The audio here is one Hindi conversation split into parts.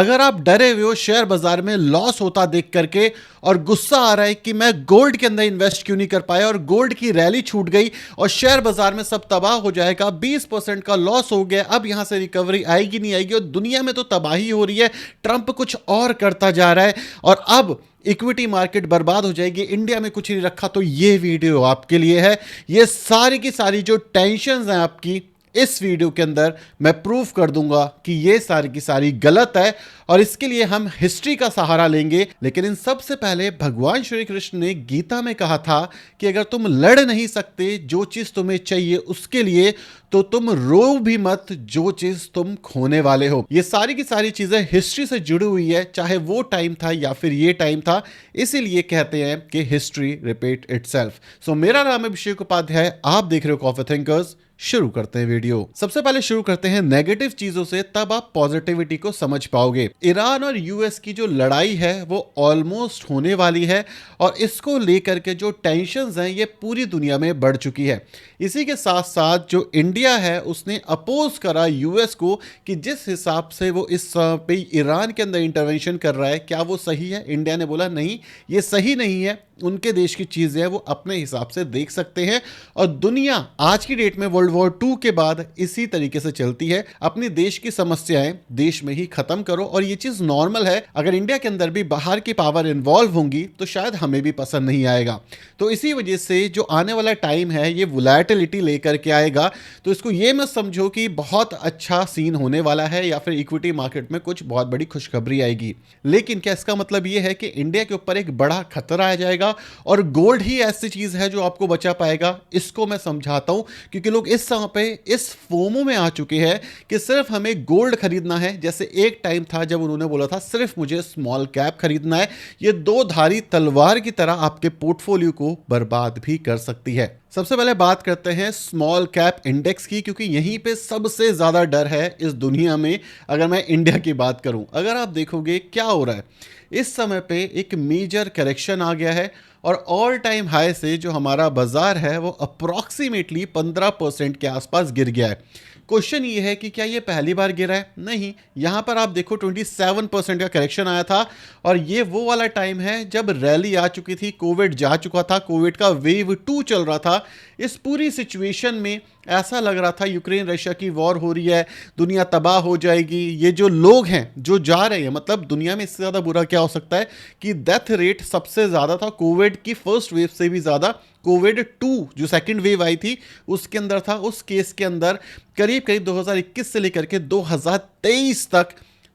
अगर आप डरे हुए हो शेयर बाजार में लॉस होता देख करके और गुस्सा आ रहा है कि मैं गोल्ड के अंदर इन्वेस्ट क्यों नहीं कर पाया और गोल्ड की रैली छूट गई और शेयर बाजार में सब तबाह हो जाएगा, 20% का लॉस हो गया, अब यहां से रिकवरी आएगी नहीं आएगी और दुनिया में तो तबाही हो रही है, ट्रंप कुछ और करता जा रहा है और अब इक्विटी मार्केट बर्बाद हो जाएगी, इंडिया में कुछ नहीं रखा, तो ये वीडियो आपके लिए है। ये सारी की सारी जो टेंशन्स हैं आपकी, इस वीडियो के अंदर मैं प्रूफ कर दूंगा कि ये सारी की सारी गलत है और इसके लिए हम हिस्ट्री का सहारा लेंगे। लेकिन इन सबसे पहले भगवान श्री कृष्ण ने गीता में कहा था कि अगर तुम लड़ नहीं सकते जो चीज तुम्हें चाहिए उसके लिए, तो तुम रो भी मत जो चीज तुम खोने वाले हो। ये सारी की सारी चीजें हिस्ट्री से जुड़ी हुई है, चाहे वो टाइम था या फिर ये टाइम था, इसीलिए कहते हैं कि हिस्ट्री रिपीट इटसेल्फ। सो मेरा नाम है अभिषेक उपाध्याय, आप देख रहे हो कॉफी थिंकर्स। शुरू करते हैं वीडियो। सबसे पहले शुरू करते हैं नेगेटिव चीजों से, तब आप पॉजिटिविटी को समझ पाओगे। ईरान और यूएस की जो लड़ाई है वो ऑलमोस्ट होने वाली है और इसको लेकर के जो टेंशन्स हैं ये पूरी दुनिया में बढ़ चुकी है। इसी के साथ साथ जो इंडिया है उसने अपोज करा यूएस को कि जिस हिसाब से वो इस पे ईरान के अंदर इंटरवेंशन कर रहा है, क्या वो सही है? इंडिया ने बोला नहीं, ये सही नहीं है, उनके देश की चीजें वो अपने हिसाब से देख सकते हैं। और दुनिया आज की डेट में वर्ल्ड वॉर 2 के बाद इसी तरीके से चलती है, अपने देश की समस्याएं देश में ही खत्म करो और ये चीज नॉर्मल है। अगर इंडिया के अंदर भी बाहर की पावर इन्वॉल्व होंगी तो शायद हमें भी पसंद नहीं आएगा। तो इसी वजह से जो आने वाला टाइम है ये वोलैटिलिटी लेकर के आएगा। तो इसको ये मत समझो कि बहुत अच्छा सीन होने वाला है या फिर इक्विटी मार्केट में कुछ बहुत बड़ी खुशखबरी आएगी, लेकिन क्या इसका मतलब ये है कि इंडिया के ऊपर एक बड़ा खतरा आ जाएगा और गोल्ड ही ऐसी चीज है जो आपको बचा पाएगा? इसको मैं समझाता हूं, क्योंकि लोग इस समय पे इस फोमो में आ चुके हैं कि सिर्फ हमें गोल्ड खरीदना है। जैसे एक टाइम था जब उन्होंने बोला था सिर्फ मुझे स्मॉल कैप खरीदना है। ये दो धारी तलवार की तरह आपके पोर्टफोलियो को बर्बाद भी कर सकती है। सबसे पहले बात करते हैं स्मॉल कैप इंडेक्स की, क्योंकि यहीं पे सबसे ज्यादा डर है इस दुनिया में। अगर मैं इंडिया की बात करूं, अगर आप देखोगे क्या हो रहा है इस समय पे, एक मेजर करेक्शन आ गया है और ऑल टाइम हाई से जो हमारा बाजार है वो अप्रॉक्सीमेटली 15% के आसपास गिर गया है। क्वेश्चन ये है कि क्या ये पहली बार गिरा है? नहीं, यहां पर आप देखो 27% का करेक्शन आया था और ये वो वाला टाइम है जब रैली आ चुकी थी, कोविड जा चुका था, कोविड का वेव 2 चल रहा था। इस पूरी सिचुएशन में ऐसा लग रहा था यूक्रेन रशिया की वॉर हो रही है, दुनिया तबाह हो जाएगी। ये जो लोग हैं जो जा रहे हैं, मतलब दुनिया में इससे ज़्यादा बुरा क्या हो सकता है कि डेथ रेट सबसे ज़्यादा था कोविड की फर्स्ट वेव से भी ज़्यादा। कोविड 2 जो सेकंड वेव आई थी उसके अंदर था, उस केस के अंदर करीब करीब 2021 से लेकर के 2023 तक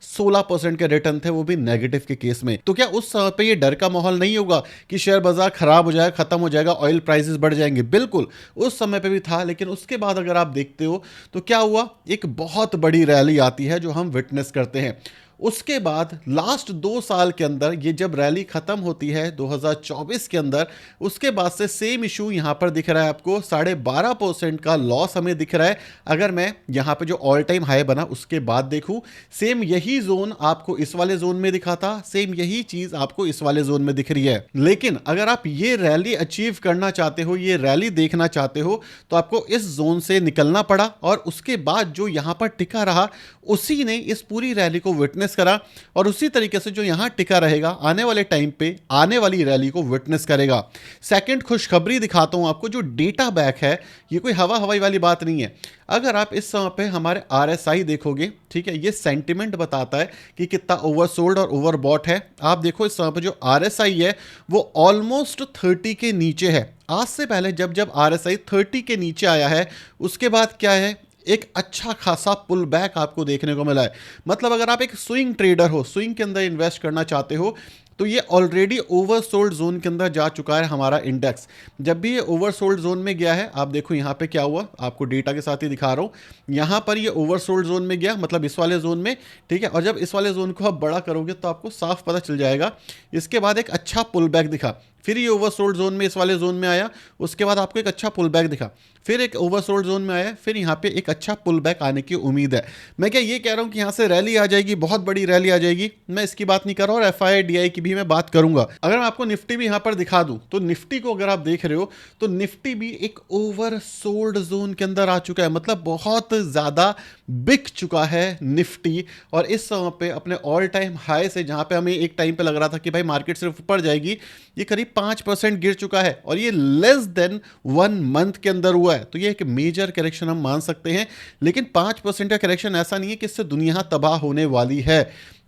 16% के रिटर्न थे, वो भी नेगेटिव के केस में। तो क्या उस समय पे ये डर का माहौल नहीं होगा कि शेयर बाजार खराब हो जाएगा, खत्म हो जाएगा, ऑयल प्राइसेस बढ़ जाएंगे? बिल्कुल उस समय पे भी था, लेकिन उसके बाद अगर आप देखते हो तो क्या हुआ, एक बहुत बड़ी रैली आती है जो हम विटनेस करते हैं। उसके बाद लास्ट 2 साल के अंदर ये जब रैली खत्म होती है 2024 के अंदर, उसके बाद से सेम इशू यहां पर दिख रहा है आपको, 12.5% का लॉस हमें दिख रहा है। अगर मैं यहां पे जो ऑल टाइम हाई बना उसके बाद देखूं, सेम यही जोन आपको इस वाले जोन में दिखा था, सेम यही चीज आपको इस वाले जोन में दिख रही है। लेकिन अगर आप ये रैली अचीव करना चाहते हो, ये रैली देखना चाहते हो, तो आपको इस जोन से निकलना पड़ा और उसके बाद जो यहां पर टिका रहा उसी ने इस पूरी रैली को विटनेस करा और उसी तरीके से जो यहां टिका रहेगा आने वाले टाइम पे आने वाली रैली को विटनेस करेगा। सेकंड खुशखबरी दिखाता हूं आपको, जो डेटा बैक है ये कोई हवाई वाली बात नहीं है। अगर आप इस समय पे हमारे RSI देखोगे, ठीक है, ये सेंटिमेंट बताता है कि कितना ओवरसोल्ड और ओवरबॉट है। आप देखो इस समय पे जो RSI है वो ऑलमोस्ट 30 के नीचे है। आज से पहले जब जब RSI 30 के नीचे आया है उसके बाद क्या है, एक अच्छा खासा पुल बैक आपको देखने को मिला है। मतलब अगर आप एक स्विंग ट्रेडर हो, स्विंग के अंदर इन्वेस्ट करना चाहते हो, तो ये ऑलरेडी ओवरसोल्ड जोन के अंदर जा चुका है हमारा इंडेक्स। जब भी ये ओवरसोल्ड जोन में गया है, आप देखो यहाँ पे क्या हुआ, आपको डेटा के साथ ही दिखा रहा हूँ। यहाँ पर ये ओवरसोल्ड जोन में गया, मतलब इस वाले जोन में, ठीक है। और जब इस वाले जोन को आप बड़ा करोगे तो आपको साफ पता चल जाएगा। इसके बाद एक अच्छा पुल बैक दिखा, फिर ये ओवरसोल्ड जोन में इस वाले जोन में आया, उसके बाद आपको एक अच्छा पुल बैक दिखा, फिर एक ओवरसोल्ड जोन में आया, फिर यहाँ पे एक अच्छा पुल बैक आने की उम्मीद है। मैं क्या ये कह रहा हूँ कि यहाँ से रैली आ जाएगी, बहुत बड़ी रैली आ जाएगी? मैं इसकी बात नहीं कर रहा, और FI DI की भी मैं बात करूंगा। अगर मैं आपको निफ्टी भी यहां पर दिखा दूं तो निफ्टी को अगर आप देख रहे हो तो निफ्टी भी एक ओवरसोल्ड जोन के अंदर आ चुका है, मतलब बहुत ज्यादा बिक चुका है निफ्टी। और इस समय पे अपने ऑल टाइम हाई से, जहां पे हमें एक टाइम पे लग रहा था कि भाई मार्केट सिर्फ ऊपर जाएगी, ये करीब 5% गिर चुका है और ये लेस देन 1 मंथ के अंदर हुआ है। तो ये एक मेजर करेक्शन हम मान सकते हैं, लेकिन 5% का करेक्शन ऐसा नहीं है कि इससे दुनिया तबाह होने वाली है।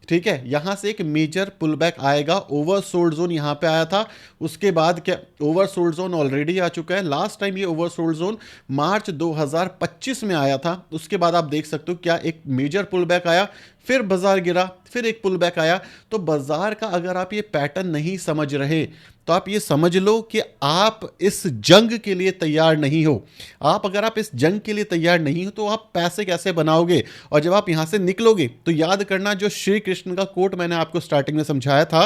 ठीक है, यहां से एक मेजर पुल बैक आएगा। ओवरसोल्ड जोन यहां पे आया था, उसके बाद क्या ओवरसोल्ड जोन ऑलरेडी आ चुका है। लास्ट टाइम ये ओवरसोल्ड जोन मार्च 2025 में आया था। उसके बाद आप देख सकते हो क्या एक मेजर पुल बैक आया, फिर बाजार गिरा, फिर एक पुल बैक आया। तो बाजार का अगर आप ये पैटर्न नहीं समझ रहे तो आप ये समझ लो कि आप इस जंग के लिए तैयार नहीं हो। अगर आप इस जंग के लिए तैयार नहीं हो तो आप पैसे कैसे बनाओगे? और जब आप यहां से निकलोगे तो याद करना जो श्री कृष्ण का कोट मैंने आपको स्टार्टिंग में समझाया था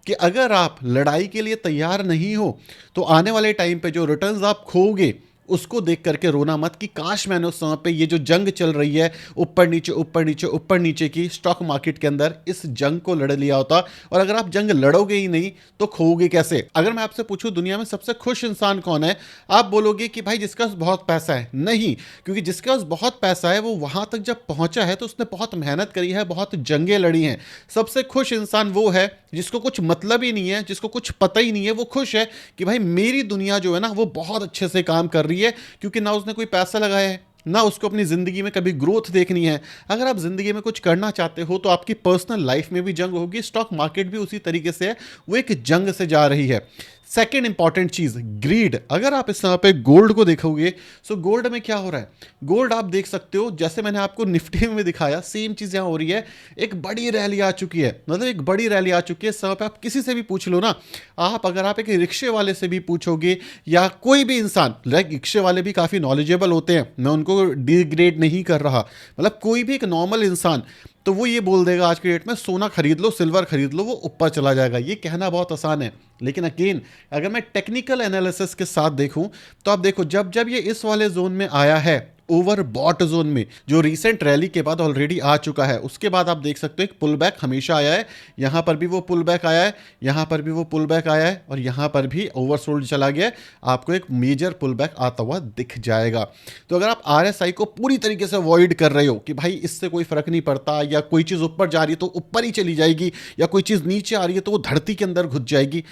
कि अगर आप लड़ाई के लिए तैयार नहीं हो तो आने वाले टाइम पे जो रिटर्न्स आप खोओगे उसको देख करके रोना मत कि काश मैंने उस समय पे ये जो जंग चल रही है ऊपर नीचे ऊपर नीचे ऊपर नीचे की स्टॉक मार्केट के अंदर, इस जंग को लड़ लिया होता। और अगर आप जंग लड़ोगे ही नहीं तो खोओगे कैसे? अगर मैं आपसे पूछूं दुनिया में सबसे खुश इंसान कौन है, आप बोलोगे कि भाई जिसके पास बहुत पैसा है। नहीं, क्योंकि जिसके पास बहुत पैसा है वो वहां तक जब पहुंचा है तो उसने बहुत मेहनत करी है, बहुत जंगें लड़ी हैं। सबसे खुश इंसान वो है जिसको कुछ मतलब ही नहीं है, जिसको कुछ पता ही नहीं है। वो खुश है कि भाई मेरी दुनिया जो है ना वो बहुत अच्छे से काम कर रही है, क्योंकि ना उसने कोई पैसा लगाया है, ना उसको अपनी जिंदगी में कभी ग्रोथ देखनी है। अगर आप जिंदगी में कुछ करना चाहते हो तो आपकी पर्सनल लाइफ में भी जंग होगी, स्टॉक मार्केट भी उसी तरीके से है, वो एक जंग से जा रही है। सेकेंड इंपॉर्टेंट चीज ग्रीड। अगर आप इस समय पे गोल्ड को देखोगे तो गोल्ड में क्या हो रहा है, गोल्ड आप देख सकते हो जैसे मैंने आपको निफ्टी में दिखाया, सेम चीज यहां हो रही है। एक बड़ी रैली आ चुकी है, मतलब एक बड़ी रैली आ चुकी है। इस समय पे आप किसी से भी पूछ लो ना, अगर आप एक रिक्शे वाले से भी पूछोगे या कोई भी इंसान, लाइक रिक्शे वाले भी काफी नॉलेजेबल होते हैं, मैं उनको डिग्रेड नहीं कर रहा, मतलब कोई भी एक नॉर्मल इंसान, तो वो ये बोल देगा आज के डेट में सोना खरीद लो, सिल्वर खरीद लो, वो ऊपर चला जाएगा। ये कहना बहुत आसान है, लेकिन अगेन अगर मैं टेक्निकल एनालिसिस के साथ देखूं तो आप देखो जब जब ये इस वाले जोन में आया है, ओवर बॉट जोन में, जो रीसेंट रैली के बाद ऑलरेडी आ चुका है, उसके बाद आप देख सकते हो एक पुल बैक हमेशा आया है। यहां पर भी वो पुल बैक आया है, यहां पर भी वो पुल बैक आया है, और यहां पर भी ओवरसोल्ड चला गया है। आपको एक मेजर पुल बैक आता हुआ दिख जाएगा। तो अगर आप आरएसआई को पूरी तरीके से अवॉइड कर रहे हो कि भाई इससे कोई फर्क नहीं पड़ता, या कोई चीज ऊपर जा रही है तो ऊपर ही चली जाएगी, या कोई चीज नीचे आ रही है तो वो धरती के अंदर घुस जाएगी,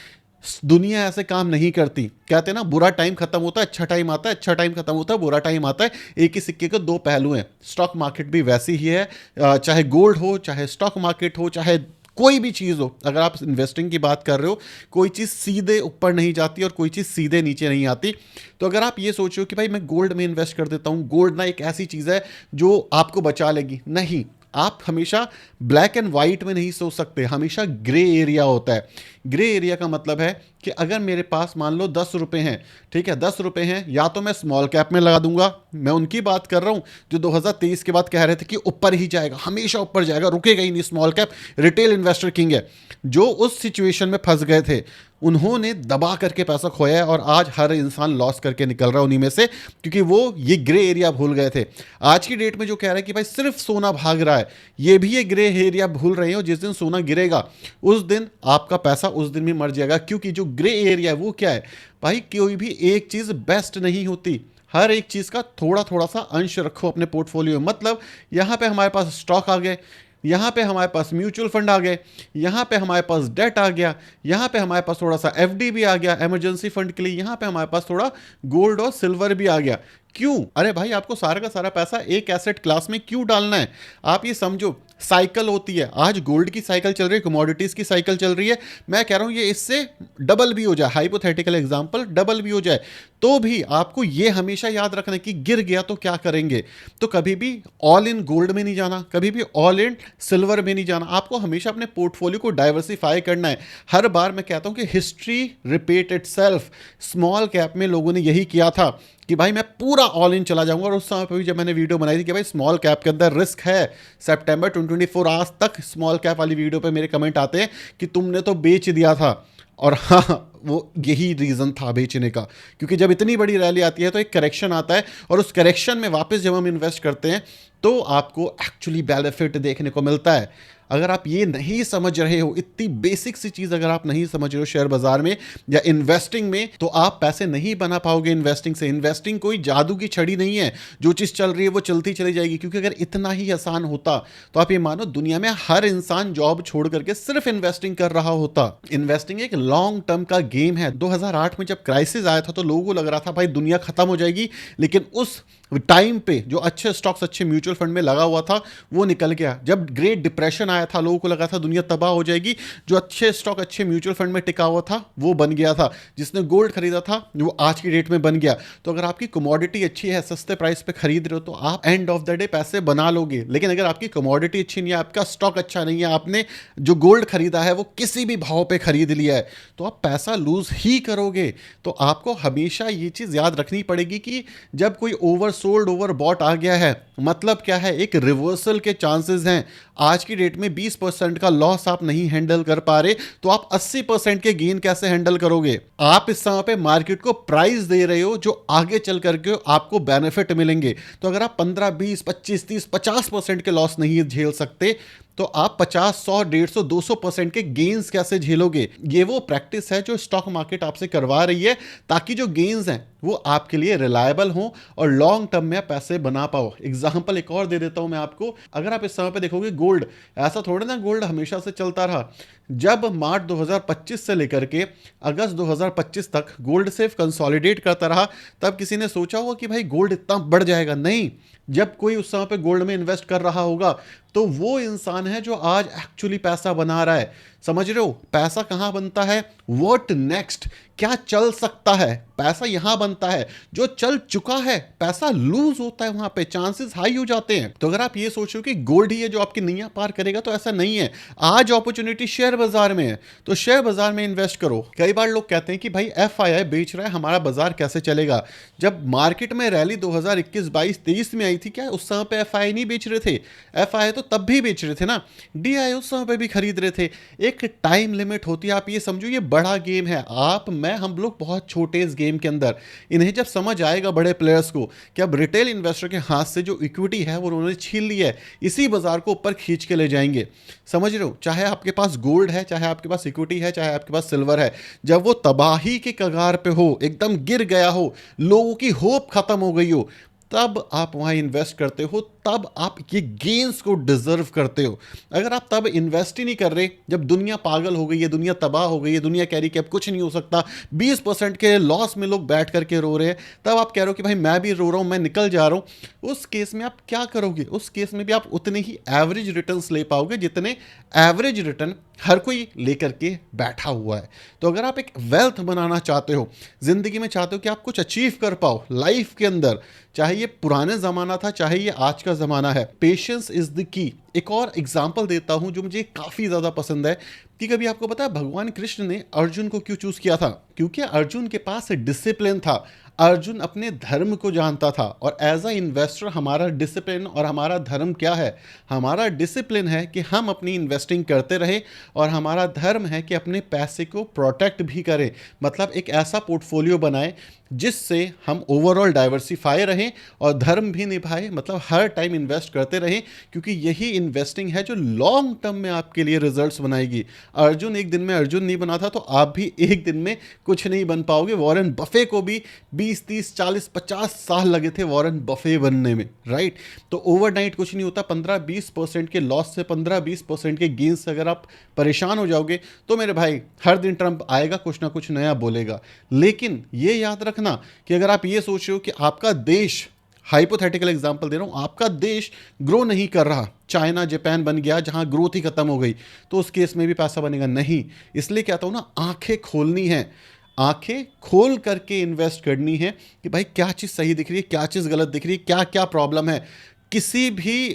दुनिया ऐसे काम नहीं करती। कहते हैं ना बुरा टाइम खत्म होता है, अच्छा टाइम आता है, अच्छा टाइम खत्म होता है, बुरा टाइम आता है। एक ही सिक्के के दो पहलू हैं। स्टॉक मार्केट भी वैसी ही है, चाहे गोल्ड हो, चाहे स्टॉक मार्केट हो, चाहे कोई भी चीज़ हो। अगर आप इन्वेस्टिंग की बात कर रहे हो, कोई चीज़ सीधे ऊपर नहीं जाती और कोई चीज़ सीधे नीचे नहीं आती। तो अगर आप ये सोचो कि भाई मैं गोल्ड में इन्वेस्ट कर देता हूँ, गोल्ड ना एक ऐसी चीज़ है जो आपको बचा लेगी, नहीं। आप हमेशा ब्लैक एंड वाइट में नहीं सोच सकते, हमेशा ग्रे एरिया होता है। ग्रे एरिया का मतलब है कि अगर मेरे पास मान लो 10 रुपए हैं, ठीक है, 10 रुपए हैं, या तो मैं स्मॉल कैप में लगा दूंगा। मैं उनकी बात कर रहा हूं जो 2023 के बाद कह रहे थे कि ऊपर ही जाएगा, हमेशा ऊपर जाएगा, रुकेगा ही नहीं। Small cap retail investor king है। जो उस सिचुएशन में फंस गए थे उन्होंने दबा करके पैसा खोया है, और आज हर इंसान लॉस करके निकल रहा है उन्हीं में से, क्योंकि वो ये ग्रे एरिया भूल गए थे। आज की डेट में जो कह रहा है कि भाई सिर्फ सोना भाग रहा है, ये भी ये ग्रे एरिया भूल रहे हो। जिस दिन सोना गिरेगा उस दिन आपका पैसा उस दिन भी मर जाएगा, क्योंकि जो ग्रे एरिया है वो क्या है भाई, कोई भी एक चीज बेस्ट नहीं होती। हर एक चीज का थोड़ा थोड़ा सा अंश रखो अपने पोर्टफोलियो में। मतलब यहां पे हमारे पास स्टॉक आ गए, यहाँ पे हमारे पास म्यूचुअल फंड आ गए, यहाँ पे हमारे पास डेट आ गया, यहाँ पे हमारे पास थोड़ा सा एफडी भी आ गया इमरजेंसी फंड के लिए, यहाँ पे हमारे पास थोड़ा गोल्ड और सिल्वर भी आ गया। क्यों? अरे भाई आपको सारा का सारा पैसा एक एसेट क्लास में क्यों डालना है? आप ये समझो साइकिल होती है, आज गोल्ड की साइकिल चल रही है, कमोडिटीज की साइकिल चल रही है। मैं कह रहा हूं ये इससे डबल भी हो जाए, हाइपोथेटिकल एग्जांपल, डबल भी हो जाए तो भी आपको ये हमेशा याद रखना है कि गिर गया तो क्या करेंगे। तो कभी भी ऑल इन गोल्ड में नहीं जाना, कभी भी ऑल इन सिल्वर में नहीं जाना। आपको हमेशा अपने पोर्टफोलियो को डाइवर्सिफाई करना है। हर बार मैं कहता हूं कि history repeat itself. Small cap में लोगों ने यही किया था कि भाई मैं पूरा ऑल इन चला जाऊंगा, और उस समय पर भी जब मैंने वीडियो बनाई थी कि भाई स्मॉल कैप के अंदर रिस्क है, सितंबर 2024 आज तक स्मॉल कैप वाली वीडियो पे मेरे कमेंट आते हैं कि तुमने तो बेच दिया था। और हाँ, वो यही रीजन था बेचने का, क्योंकि जब इतनी बड़ी रैली आती है तो एक करेक्शन आता है, और उस करेक्शन में वापस जब हम इन्वेस्ट करते हैं तो आपको एक्चुअली बेनिफिट देखने को मिलता है। अगर आप ये नहीं समझ रहे हो, इतनी बेसिक सी चीज अगर आप नहीं समझ रहे हो शेयर बाजार में या इन्वेस्टिंग में, तो आप पैसे नहीं बना पाओगे इन्वेस्टिंग से। इन्वेस्टिंग कोई जादू की छड़ी नहीं है, जो चीज चल रही है वो चलती चली जाएगी। क्योंकि अगर इतना ही आसान होता तो आप ये मानो दुनिया में हर इंसान जॉब छोड़ करके सिर्फ इन्वेस्टिंग कर रहा होता। इन्वेस्टिंग एक लॉन्ग टर्म का गेम है। 2008 में जब क्राइसिस आया था तो लोगों को लग रहा था भाई दुनिया खत्म हो जाएगी, लेकिन उस टाइम पे जो अच्छे स्टॉक्स अच्छे म्यूचुअल फंड में लगा हुआ था वो निकल गया। जब ग्रेट डिप्रेशन आया था लोगों को लगा था दुनिया तबाह हो जाएगी, जो अच्छे स्टॉक अच्छे म्यूचुअल फंड में टिका हुआ था वो बन गया था। जिसने गोल्ड खरीदा था वो आज की डेट में बन गया। तो अगर आपकी कमोडिटी अच्छी है, सस्ते प्राइस पे खरीद रहे हो, तो आप एंड ऑफ द डे पैसे बना लोगे। लेकिन अगर आपकी कमोडिटी अच्छी नहीं है, आपका स्टॉक अच्छा नहीं है, आपने जो गोल्ड खरीदा है वो किसी भी भाव पे खरीद लिया है, तो आप पैसा लूज ही करोगे। तो आपको हमेशा ये चीज याद रखनी पड़ेगी कि जब कोई ओवर सोल्ड ओवर बॉट आ गया है, मतलब क्या है, एक रिवर्सल के चांसेस हैं। आज की डेट में 20% का लॉस आप नहीं हैंडल कर पा रहे, तो आप 80% के गेन कैसे हैंडल करोगे? आप इस समय पे मार्केट को प्राइस दे रहे हो जो आगे चल करके आपको बेनिफिट मिलेंगे। तो अगर आप 15, 20, 25, 30, 50% के लॉस नहीं झेल सकते, तो आप 50, 100, 150, 200% के गेन्स कैसे झेलोगे? ये वो प्रैक्टिस है जो स्टॉक मार्केट आपसे करवा रही है, ताकि जो गेन्स हैं वो आपके लिए रिलायबल हो और लॉन्ग टर्म में पैसे बना पाओ। एग्जांपल एक और दे देता हूं मैं आपको। अगर आप इस समय पे देखोगे गोल्ड, ऐसा थोड़ा ना गोल्ड हमेशा से चलता रहा। जब मार्च 2025 से लेकर के अगस्त 2025 तक गोल्ड सिर्फ कंसोलिडेट करता रहा, तब किसी ने सोचा होगा कि भाई गोल्ड इतना बढ़ जाएगा? नहीं। जब कोई उस समय पे गोल्ड में इन्वेस्ट कर रहा होगा तो वो इंसान है जो आज एक्चुअली पैसा बना रहा है। समझ रहे हो? पैसा कहां बनता है? व्हाट नेक्स्ट, क्या चल सकता है, पैसा यहां बनता है। जो चल चुका है पैसा लूज होता है, वहां पे चांसेस हाई हो जाते हैं। तो अगर आप ये सोचो कि गोल्ड ही है जो आपकी नैया पार करेगा, तो ऐसा नहीं है। आज अपॉर्चुनिटी शेयर बाजार में है, तो शेयर बाजार में इन्वेस्ट करो। कई बार लोग कहते हैं कि भाई एफआईआई बेच रहा है, हमारा बाजार कैसे चलेगा? जब मार्केट में रैली 2021, 22, 23 में आई थी, क्या उस समय पे एफआईआई नहीं बेच रहे थे? एफआईआई तो तब भी बेच रहे थे ना, डीआई उस समय पे भी खरीद रहे थे। एक टाइम लिमिट होती है। आप ये समझो ये बड़ा गेम है। आप मैं हम लोग बहुत छोटे इस गेम के अंदर। इन्हें जब समझ आएगा बड़े प्लेयर्स को कि अब रिटेल इन्वेस्टर के हाथ से जो इक्विटी है वो उन्होंने छीन ली है, इसी बाजार को ऊपर खींच के ले जाएंगे। समझ रहे हो? चाहे आपके पास गोल्ड है, चाहे आपके पास इक्विटी है, चाहे आपके पास सिल्वर है, जब वो तबाही के कगार पे हो, एकदम गिर गया हो, लोगों की होप खत्म हो गई हो, तब आप वहां इन्वेस्ट करते हो, तब आप ये गेन्स को डिजर्व करते हो। अगर आप तब इन्वेस्ट ही नहीं कर रहे, जब दुनिया पागल हो गई है, दुनिया तबाह हो गई है, दुनिया कह रही कि अब कुछ नहीं हो सकता, 20% के लॉस में लोग बैठ करके रो रहे हैं, तब आप कह रहे हो कि भाई मैं भी रो रहा हूं, मैं निकल जा रहा हूं, उस केस में आप क्या करोगे? उस केस में भी आप उतने ही एवरेज रिटर्न्स ले पाओगे जितने एवरेज रिटर्न हर कोई लेकर के बैठा हुआ है। तो अगर आप एक वेल्थ बनाना चाहते हो, जिंदगी में चाहते हो कि आप कुछ अचीव कर पाओ लाइफ के अंदर, चाहे ये पुराने जमाना था चाहे ये आज का जमाना है, पेशेंस इज द की। एक और एग्जांपल देता हूं जो मुझे काफी ज्यादा पसंद है कि कभी आपको पता है भगवान कृष्ण ने अर्जुन को क्यों चूज किया था? क्योंकि अर्जुन के पास डिसिप्लिन था। अर्जुन अपने धर्म को जानता था। और एज अ इन्वेस्टर हमारा डिसिप्लिन और हमारा धर्म क्या है? हमारा डिसिप्लिन है कि हम अपनी इन्वेस्टिंग करते रहे, और हमारा धर्म है कि अपने पैसे को प्रोटेक्ट भी करें। मतलब एक ऐसा पोर्टफोलियो बनाए जिससे हम ओवरऑल डाइवर्सिफाई रहें और धर्म भी निभाए, मतलब हर टाइम इन्वेस्ट करते रहें, क्योंकि यही इन्वेस्टिंग है जो लॉन्ग टर्म में आपके लिए रिजल्ट्स बनाएगी। अर्जुन एक दिन में अर्जुन नहीं बना था, तो आप भी एक दिन में कुछ नहीं बन पाओगे। वॉरेन बफे को भी 20, 30, 40, 50 साल लगे थे वॉरेन बफे बनने में, राइट? तो ओवरनाइट कुछ नहीं होता। 15-20% के लॉस से, 15-20% के गेन से अगर आप परेशान हो जाओगे, तो मेरे भाई हर दिन ट्रंप आएगा, कुछ ना कुछ नया बोलेगा। लेकिन ये याद रखना कि अगर आप ये सोच रहे हो कि आपका देश, हाइपोथेटिकल एग्जांपल दे रहा हूं, आपका देश ग्रो नहीं कर रहा, चाइना जापान बन गया जहां ग्रोथ ही खत्म हो गई, तो उस केस में भी पैसा बनेगा नहीं। इसलिए कहता हूं ना, आंखें खोलनी है, आंखें खोल करके इन्वेस्ट करनी है कि भाई क्या चीज सही दिख रही है, क्या चीज गलत दिख रही है, क्या क्या प्रॉब्लम है। किसी भी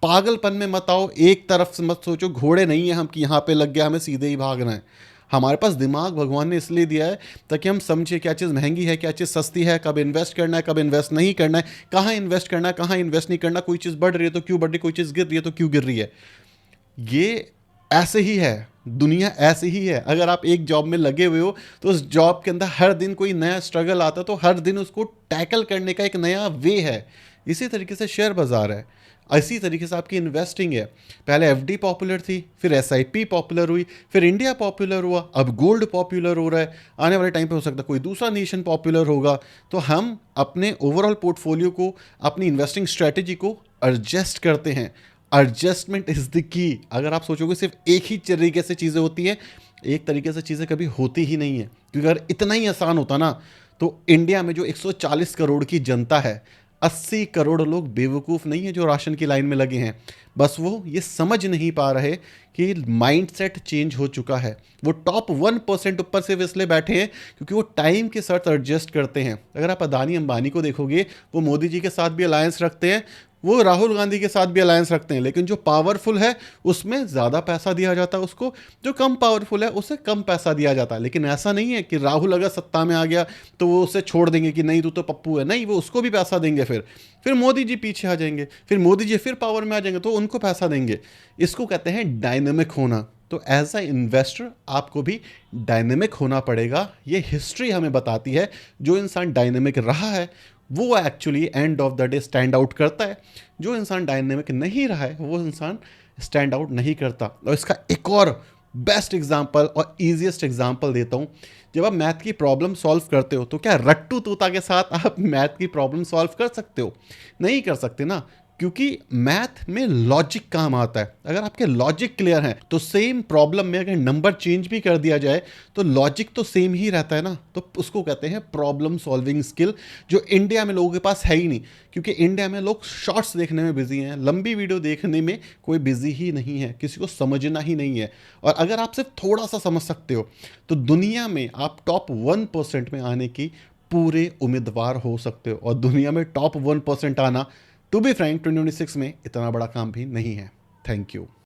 पागलपन में मत आओ, एक तरफ से मत सोचो घोड़े नहीं है हम कि यहां पे लग गया हमें सीधे ही भागना है। हमारे पास दिमाग भगवान ने इसलिए दिया है ताकि हम समझे क्या चीज़ महंगी है, क्या चीज़ सस्ती है, कब इन्वेस्ट करना है, कब इन्वेस्ट नहीं करना है, कहाँ इन्वेस्ट करना है, कहाँ इन्वेस्ट नहीं करना। कोई चीज़ बढ़ रही है तो क्यों बढ़ रही है, कोई चीज़ गिर रही है तो क्यों गिर रही है। ये ऐसे ही है, दुनिया ऐसे ही है। अगर आप एक जॉब में लगे हुए हो तो उस जॉब के अंदर हर दिन कोई नया स्ट्रगल आता है, तो हर दिन उसको टैकल करने का एक नया वे है। इसी तरीके से शेयर बाजार है। इसी तरीके से आपकी इन्वेस्टिंग है, पहले एफडी पॉपुलर थी, फिर एसआईपी पॉपुलर हुई, फिर इंडिया पॉपुलर हुआ, अब गोल्ड पॉपुलर हो रहा है, आने वाले टाइम पे हो सकता है कोई दूसरा नेशन पॉपुलर होगा। तो हम अपने ओवरऑल पोर्टफोलियो को, अपनी इन्वेस्टिंग स्ट्रेटेजी को एडजस्ट करते हैं। Adjustment is the key. अगर आप सोचोगे सिर्फ एक ही तरीके से चीज़ें होती हैं, एक तरीके से चीज़ें कभी होती ही नहीं है। क्योंकि अगर इतना ही आसान होता ना, तो इंडिया में जो 140 करोड़ की जनता है, 80 करोड़ लोग बेवकूफ़ नहीं है जो राशन की लाइन में लगे हैं। बस वो ये समझ नहीं पा रहे कि माइंडसेट चेंज हो चुका है। वो टॉप 1% ऊपर से इसलिए बैठे हैं क्योंकि वो टाइम के साथ एडजस्ट करते हैं। अगर आप अदानी अंबानी को देखोगे, वो मोदी जी के साथ भी अलायंस रखते हैं, वो राहुल गांधी के साथ भी अलायंस रखते हैं, लेकिन जो पावरफुल है उसमें ज़्यादा पैसा दिया जाता है उसको, जो कम पावरफुल है उसे कम पैसा दिया जाता है। लेकिन ऐसा नहीं है कि राहुल अगर सत्ता में आ गया तो वो उसे छोड़ देंगे कि नहीं तू तो पप्पू है, नहीं, वो उसको भी पैसा देंगे। फिर मोदी जी पीछे आ जाएंगे, फिर मोदी जी फिर पावर में आ जाएंगे तो उनको पैसा देंगे। इसको कहते हैं डायनेमिक होना। तो एज अ इन्वेस्टर आपको भी डायनेमिक होना पड़ेगा। ये हिस्ट्री हमें बताती है, जो इंसान डायनेमिक रहा है वो actually end of the day stand out करता है। जो इंसान डायनेमिक नहीं रहा है वो इंसान स्टैंड आउट नहीं करता। और इसका एक और बेस्ट एग्जांपल और ईजीएस्ट एग्जांपल देता हूँ। जब आप मैथ की प्रॉब्लम सॉल्व करते हो तो क्या रट्टू तोता के साथ आप मैथ की प्रॉब्लम सॉल्व कर सकते हो? नहीं कर सकते ना, क्योंकि मैथ में लॉजिक काम आता है। अगर आपके लॉजिक क्लियर हैं तो सेम प्रॉब्लम में अगर नंबर चेंज भी कर दिया जाए तो लॉजिक तो सेम ही रहता है ना। तो उसको कहते हैं प्रॉब्लम सॉल्विंग स्किल, जो इंडिया में लोगों के पास है ही नहीं। क्योंकि इंडिया में लोग शॉर्ट्स देखने में बिजी हैं, लंबी वीडियो देखने में कोई बिजी ही नहीं है, किसी को समझना ही नहीं है। और अगर आप सिर्फ थोड़ा सा समझ सकते हो तो दुनिया में आप टॉप 1% में आने की पूरे उम्मीदवार हो सकते हो। और दुनिया में टॉप 1% आना, टू बी फ्रैंक, 2026 में इतना बड़ा काम भी नहीं है। Thank you.